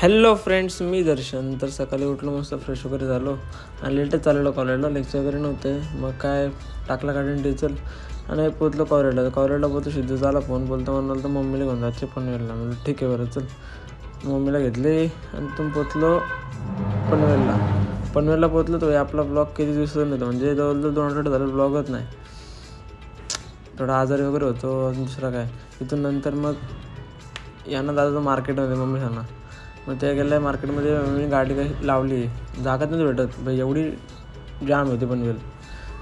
Hello friends, मी दर्शन. तर सकाळी उठलो, मस्त फ्रेश वगैरे झालो आणि लेटच चाललो कॉलेजला. लेक्चर वगैरे नव्हते. मग काय टाकला गाडीने डिझेल आणि पोचलो कॉलेजला पोचलो. सिद्धू झाला फोन बोलतो म्हणाल तर मम्मीला घेऊन जायचे पनवेलला. म्हणजे ठीक आहे बरं चल. मम्मीला घेतली आणि तुम्ही पोचलो पनवेलला पोचलो. तो आपला ब्लॉग किती दिवसात होतो, म्हणजे जवळजवळ 2 आठवडे झालं ब्लॉगच नाही. थोडा आजारी वगैरे होतो, अजून दुसरा काय. तिथून नंतर मग यांना जायचं मार्केटमध्ये मम्मी सांगा. मग ते गेलं मार्केटमध्ये. मी गाडी काही लावली, जागाच नाही भेटत भाई, एवढी जाम होती पनवेल.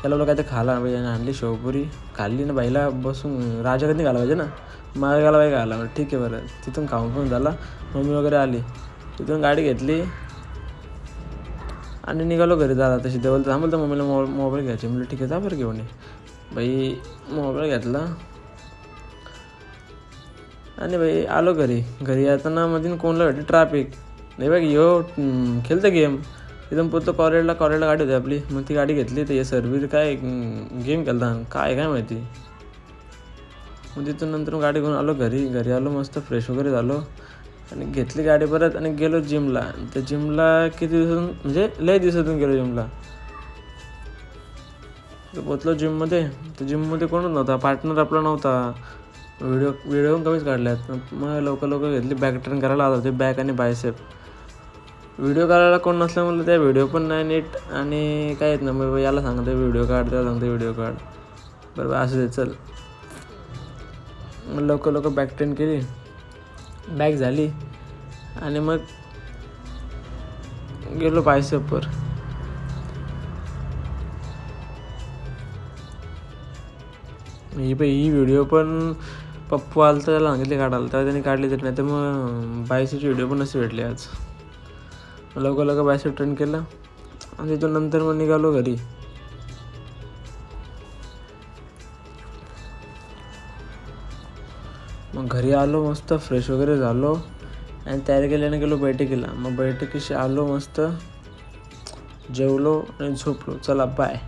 त्याला काय ते खाला भाई, आणली शेवपुरी खाल्ली ना. बाईला बसून राजा कधी घाला पाहिजे ना, मागे घाला बाई घाला. ठीक आहे बरं. तिथून खाऊन पण झाला. मम्मी वगैरे आली, तिथून गाडी घेतली आणि निघालो घरी. झाला तशी देवल थांबलं तर मम्मीला मोबाईल घ्यायचे. म्हणजे ठीक आहे जा बरं घेऊन ये. बाई मोबाईल घेतला आणि भाई आलो घरी येताना मध्ये कोणला भेटली ट्रॅफिक नाही बाई. खेळतं गेम. तिथून पोचतो कॉलेजला गाडी होती आपली. मग ती गाडी घेतली. तर हे सर्व्हिस काय गेम खेळता काय माहिती. मग तिथून नंतर गाडी घेऊन आलो घरी आलो, मस्त फ्रेश वगैरे झालो आणि घेतली गाडी परत आणि गेलो जिमला. तर जिमला किती दिवसातून, म्हणजे लय दिवसातून गेलो जिमला. तर पोचलो जिममध्ये. तर जिममध्ये कोणच नव्हता, पार्टनर आपला नव्हता. व्हिडिओ कमीच काढल्यात. मग लवकर घेतली बॅक ट्रेन करायला आलो होते, बॅक आणि बायसेप. व्हिडिओ काढायला कोण नसल्यामुळे त्या व्हिडिओ पण नाही नीट आणि काय येत नाही. मग याला सांगते व्हिडिओ काढ, त्याला सांगते व्हिडिओ काढ. बरोबर असं दे चल. मग लवकर बॅक ट्रेन केली, बॅक झाली आणि मग गेलो बायसेपवर. ही व्हिडिओ पण पप्पू आला तर त्याला सांगितले काढायला, तेव्हा त्यांनी काढली तरी. नाही तर मग बायसेपची व्हिडिओ पण नसते भेटली आज. लवकर बायसेप ट्रेन केलं आणि तिथून नंतर मग निघालो घरी. मग घरी आलो, मस्त फ्रेश वगैरे झालो आणि तयारी केल्याने गेलो बैठकीला. मग बैठकीशी आलो, मस्त जेवलो आणि झोपलो. चला बाय.